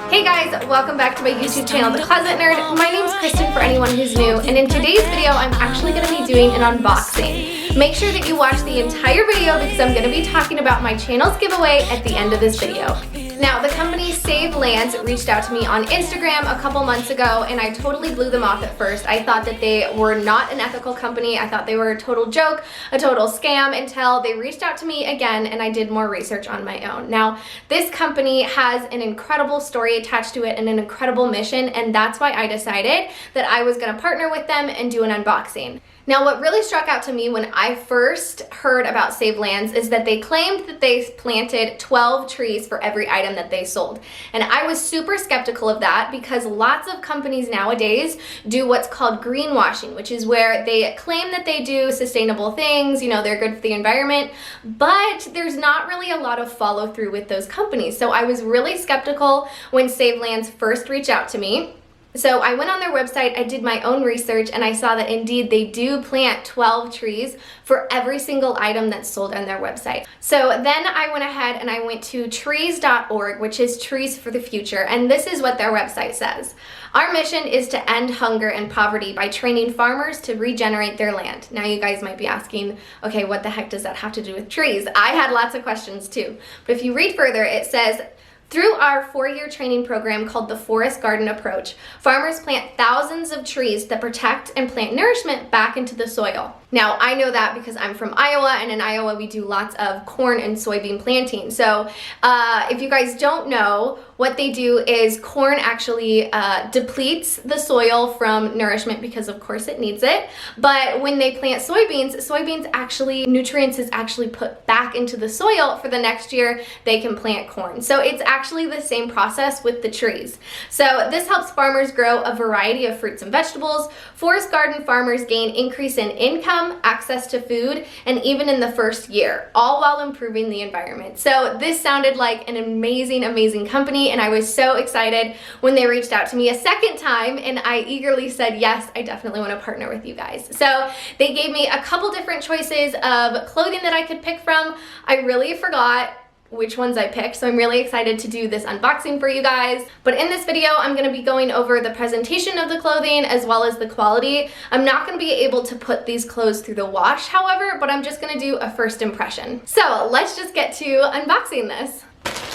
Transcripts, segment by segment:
Hey guys, welcome back to my YouTube channel, The Closet Nerd. My name's Kristen for anyone who's new, and in today's video, I'm actually going to be doing an unboxing. Make sure that you watch the entire video because I'm going to be talking about my channel's giveaway at the end of this video. Now, the company Save Lands reached out to me on Instagram a couple months ago, and I totally blew them off at first. I thought that they were not an ethical company. I thought they were a total joke, a total scam, until they reached out to me again and I did more research on my own. Now, this company has an incredible story attached to it and an incredible mission, and that's why I decided that I was going to partner with them and do an unboxing. Now, what really struck out to me when I first heard about Save Lands is that they claimed that they planted 12 trees for every item that they sold. And I was super skeptical of that because lots of companies nowadays do what's called greenwashing, which is where they claim that they do sustainable things, they're good for the environment, but there's not really a lot of follow through with those companies. So I was really skeptical when Save Lands first reached out to me. So I went on their website, I did my own research, and I saw that indeed they do plant 12 trees for every single item that's sold on their website. So then I went ahead and I went to trees.org, which is Trees for the Future, and this is what their website says. Our mission is to end hunger and poverty by training farmers to regenerate their land. Now you guys might be asking, okay, what the heck does that have to do with trees? I had lots of questions too, but if you read further, it says, through our 4-year training program called the Forest Garden Approach, farmers plant thousands of trees that protect and plant nourishment back into the soil. Now, I know that because I'm from Iowa, and in Iowa we do lots of corn and soybean planting. So if you guys don't know, what they do is corn actually depletes the soil from nourishment because of course it needs it. But when they plant soybeans actually, nutrients is actually put back into the soil for the next year they can plant corn. So it's actually the same process with the trees. So this helps farmers grow a variety of fruits and vegetables. Forest garden farmers gain increase in income, access to food, and even in the first year, all while improving the environment. So this sounded like an amazing, amazing company, and I was so excited when they reached out to me a second time, and I eagerly said, yes, I definitely want to partner with you guys. So they gave me a couple different choices of clothing that I could pick from. I really forgot which ones I picked, so I'm really excited to do this unboxing for you guys. But in this video, I'm going to be going over the presentation of the clothing as well as the quality. I'm not going to be able to put these clothes through the wash, however, but I'm just going to do a first impression. So let's just get to unboxing this.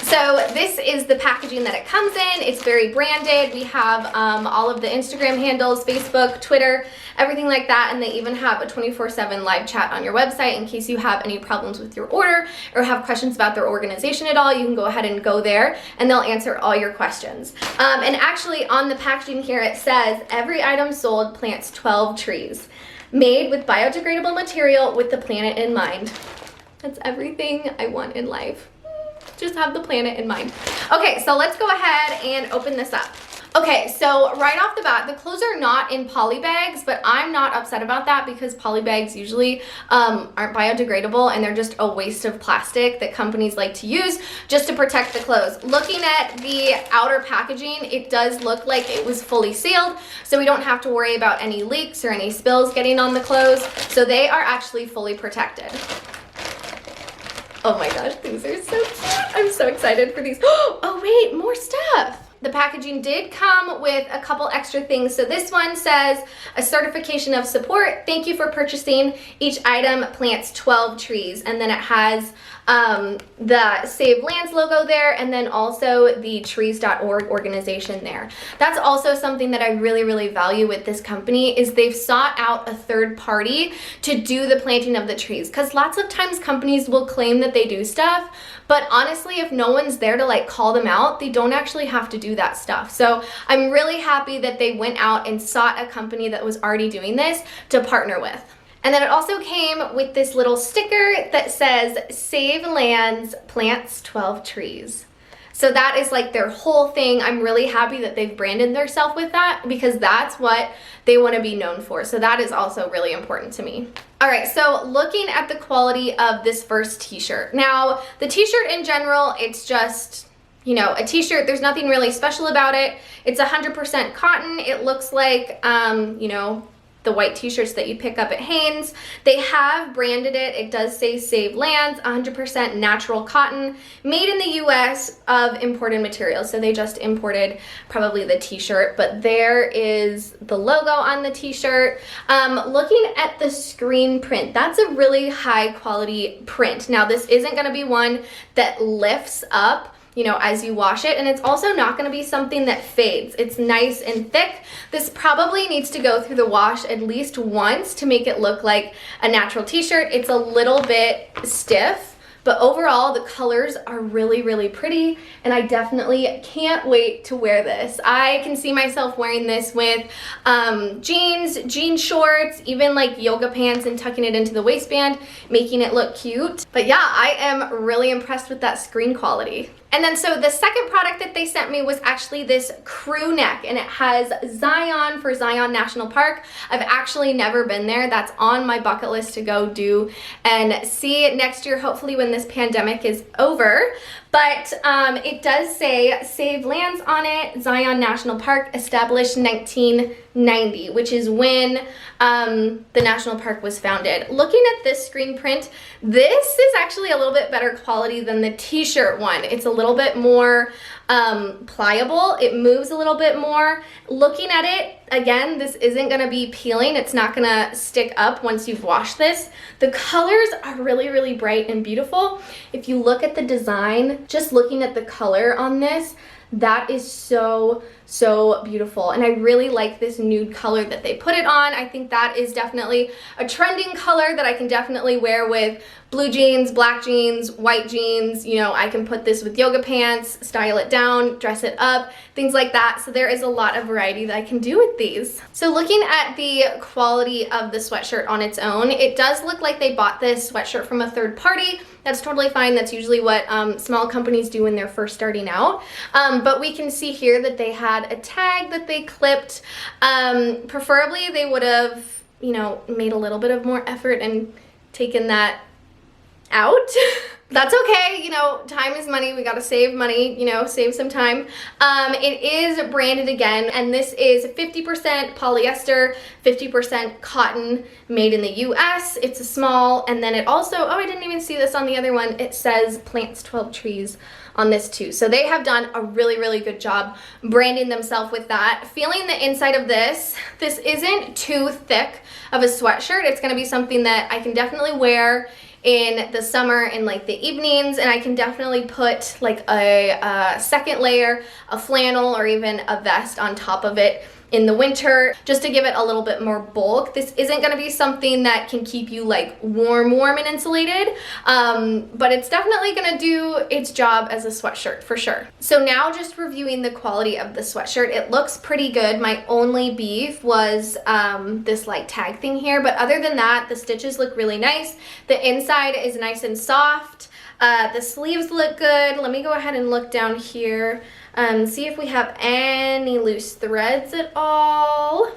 So this is the packaging that it comes in. It's very branded. We have all of the Instagram handles, Facebook, Twitter, everything like that, and they even have a 24/7 live chat on your website in case you have any problems with your order or have questions about their organization at all. You can go ahead and go there and they'll answer all your questions. And actually on the packaging here it says, every item sold plants 12 trees, made with biodegradable material with the planet in mind. That's everything I want in life. Just have the planet in mind. Okay, so let's go ahead and open this up. Okay, so right off the bat, the clothes are not in poly bags, but I'm not upset about that because poly bags usually aren't biodegradable and they're just a waste of plastic that companies like to use just to protect the clothes. Looking at the outer packaging, it does look like it was fully sealed, so we don't have to worry about any leaks or any spills getting on the clothes. So they are actually fully protected. Oh my gosh, these are so cute. I'm so excited for these. Oh wait, more stuff. The packaging did come with a couple extra things. So this one says, a certification of support. Thank you for purchasing. Each item plants 12 trees. And then it has the Save Lands logo there, and then also the trees.org organization there. That's also something that I really, really value with this company is they've sought out a third party to do the planting of the trees. Because lots of times companies will claim that they do stuff, but honestly, if no one's there to like call them out, they don't actually have to do that stuff. So I'm really happy that they went out and sought a company that was already doing this to partner with. And then it also came with this little sticker that says, Save Lands plants 12 trees. So that is like their whole thing. I'm really happy that they've branded themselves with that because that's what they want to be known for. So that is also really important to me. All right, so looking at the quality of this first t-shirt. Now, the t-shirt in general, it's just, a t-shirt. There's nothing really special about it. It's 100% cotton. It looks like, the white t-shirts that you pick up at Hanes. They have branded it. It does say Save Lands, 100% natural cotton, made in the US of imported materials. So they just imported probably the t-shirt, but there is the logo on the t-shirt. Looking at the screen print, that's a really high quality print. Now this isn't gonna be one that lifts up, you know, as you wash it, and it's also not going to be something that fades. It's nice and thick. This probably needs to go through the wash at least once to make it look like a natural t-shirt. It's a little bit stiff, but overall the colors are really, really pretty, and I definitely can't wait to wear this. I can see myself wearing this with jeans, jean shorts, even like yoga pants, and tucking it into the waistband, making it look cute. But yeah, I am really impressed with that screen quality. And then so the second product that they sent me was actually this crew neck, and it has Zion for Zion National Park. I've actually never been there. That's on my bucket list to go do and see next year, hopefully when this pandemic is over. But it does say Save Lands on it, Zion National Park, established 1990, which is when the national park was founded. Looking at this screen print, this is actually a little bit better quality than the t-shirt one. It's a little bit more pliable. It moves a little bit more. Looking at it, again, this isn't gonna be peeling. It's not gonna stick up once you've washed this. The colors are really, really bright and beautiful. If you look at the design, just looking at the color on this, that is so beautiful, and I really like this nude color that they put it on. I think that is definitely a trending color that I can definitely wear with blue jeans, black jeans, white jeans. You know, I can put this with yoga pants, style it down, dress it up, things like that. So there is a lot of variety that I can do with these. So looking at the quality of the sweatshirt on its own, it does look like they bought this sweatshirt from a third party. That's totally fine. That's usually what small companies do when they're first starting out. But we can see here that they had a tag that they clipped. Preferably they would have, you know, made a little bit of more effort and taken that out. That's okay, you know, time is money. We gotta save money, you know, save some time. It is branded again, and this is 50% polyester, 50% cotton, made in the US. It's a small, and then it also, oh, I didn't even see this on the other one. It says plants 12 trees on this too. So they have done a really, really good job branding themselves with that. Feeling the inside of this isn't too thick of a sweatshirt. It's gonna be something that I can definitely wear in the summer in like the evenings, and I can definitely put like a second layer of flannel or even a vest on top of it in the winter, just to give it a little bit more bulk. This isn't gonna be something that can keep you like warm and insulated, but it's definitely gonna do its job as a sweatshirt for sure. So now just reviewing the quality of the sweatshirt, it looks pretty good. My only beef was this like tag thing here, but other than that, the stitches look really nice. The inside is nice and soft. The sleeves look good. Let me go ahead and look down here. See if we have any loose threads at all.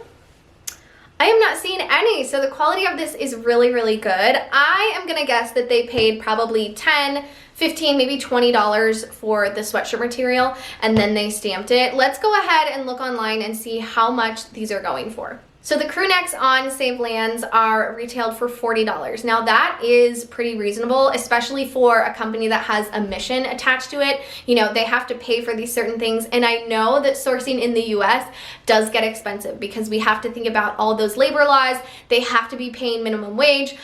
I am not seeing any, so the quality of this is really, really good. I am gonna guess that they paid probably $10, $15, maybe $20 for the sweatshirt material, and then they stamped it. Let's go ahead and look online and see how much these are going for. So the crew necks on Save Lands are retailed for $40. Now that is pretty reasonable, especially for a company that has a mission attached to it. You know, they have to pay for these certain things, and I know that sourcing in the US does get expensive because we have to think about all those labor laws. They have to be paying minimum wage.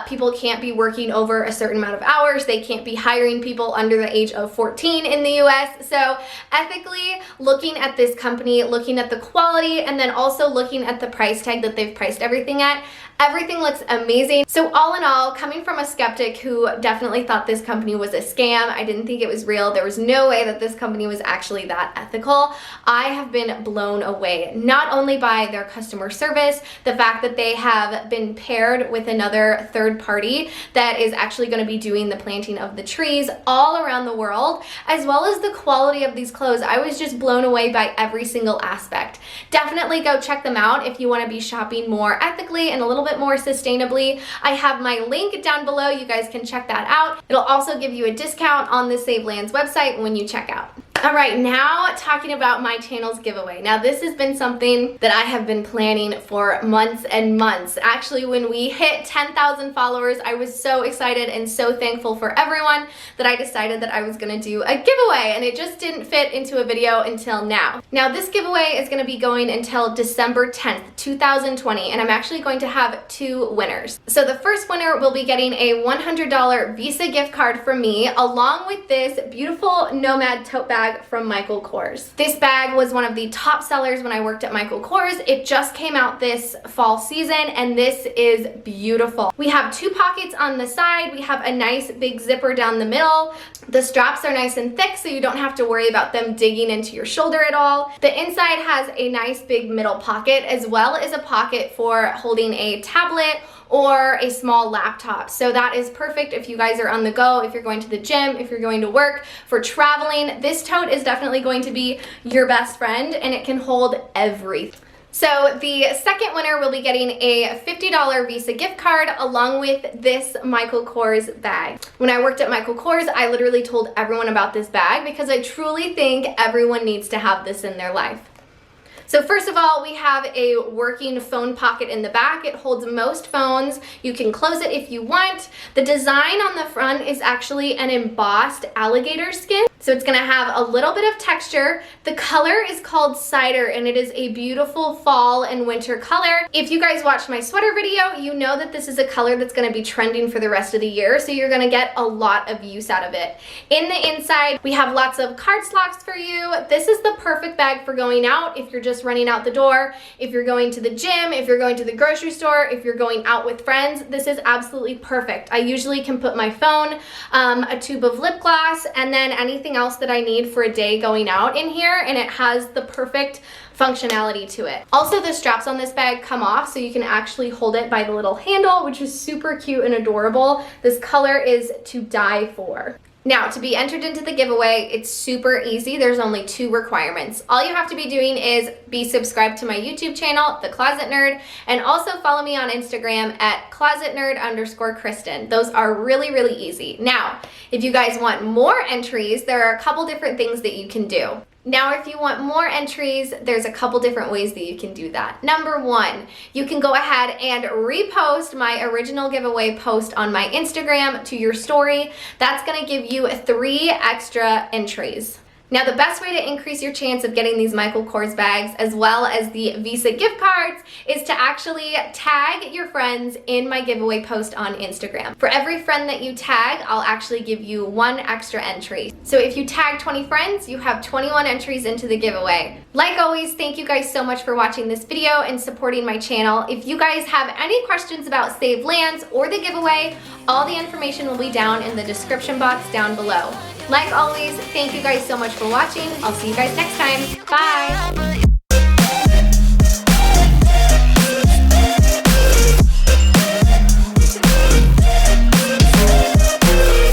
People can't be working over a certain amount of hours. They can't be hiring people under the age of 14 in the US. So ethically, looking at this company, looking at the quality, and then also looking at the price tag that they've priced everything at, everything looks amazing. So all in all, coming from a skeptic who definitely thought this company was a scam, I didn't think it was real, there was no way that this company was actually that ethical, I have been blown away. Not only by their customer service, the fact that they have been paired with another third party that is actually going to be doing the planting of the trees all around the world, as well as the quality of these clothes. I was just blown away by every single aspect. Definitely go check them out if you want to be shopping more ethically and a little bit more sustainably. I have my link down below. You guys can check that out. It'll also give you a discount on the Save Lands website when you check out. All right, now talking about my channel's giveaway. Now this has been something that I have been planning for months and months. Actually, when we hit 10,000 followers, I was so excited and so thankful for everyone that I decided that I was gonna do a giveaway, and it just didn't fit into a video until now. Now this giveaway is gonna be going until December 10th, 2020, and I'm actually going to have 2 winners. So the first winner will be getting a $100 Visa gift card from me, along with this beautiful Nomad tote bag from Michael Kors. This bag was one of the top sellers when I worked at Michael Kors. It just came out this fall season, and this is beautiful. We have 2 pockets on the side. We have a nice big zipper down the middle. The straps are nice and thick, so you don't have to worry about them digging into your shoulder at all. The inside has a nice big middle pocket, as well as a pocket for holding a tablet or a small laptop. So that is perfect if you guys are on the go, if you're going to the gym, if you're going to work, for traveling. This tote is definitely going to be your best friend, and it can hold everything. So the second winner will be getting a $50 Visa gift card along with this Michael Kors bag. When I worked at Michael Kors, I literally told everyone about this bag because I truly think everyone needs to have this in their life. So first of all, we have a working phone pocket in the back. It holds most phones. You can close it if you want. The design on the front is actually an embossed alligator skin. So it's gonna have a little bit of texture. The color is called Cider, and it is a beautiful fall and winter color. If you guys watched my sweater video, you know that this is a color that's gonna be trending for the rest of the year, so you're gonna get a lot of use out of it. In the inside, we have lots of card slots for you. This is the perfect bag for going out if you're just running out the door, if you're going to the gym, if you're going to the grocery store, if you're going out with friends. This is absolutely perfect. I usually can put my phone, a tube of lip gloss, and then anything else that I need for a day going out in here, and it has the perfect functionality to it. Also, the straps on this bag come off, so you can actually hold it by the little handle, which is super cute and adorable. This color is to die for. Now, to be entered into the giveaway, it's super easy. There's only 2 requirements. All you have to be doing is be subscribed to my YouTube channel, The Closet Nerd, and also follow me on Instagram at closetnerd_Kristen. Those are really, really easy. Now, if you guys want more entries, there are a couple different things that you can do. Now, if you want more entries, there's a couple different ways that you can do that. Number 1, you can go ahead and repost my original giveaway post on my Instagram to your story. That's gonna give you 3 extra entries. Now, the best way to increase your chance of getting these Michael Kors bags, as well as the Visa gift cards, is to actually tag your friends in my giveaway post on Instagram. For every friend that you tag, I'll actually give you 1 extra entry. So if you tag 20 friends, you have 21 entries into the giveaway. Like always, thank you guys so much for watching this video and supporting my channel. If you guys have any questions about Save Lands or the giveaway, all the information will be down in the description box down below. Like always, thank you guys so much for watching. I'll see you guys next time. Bye!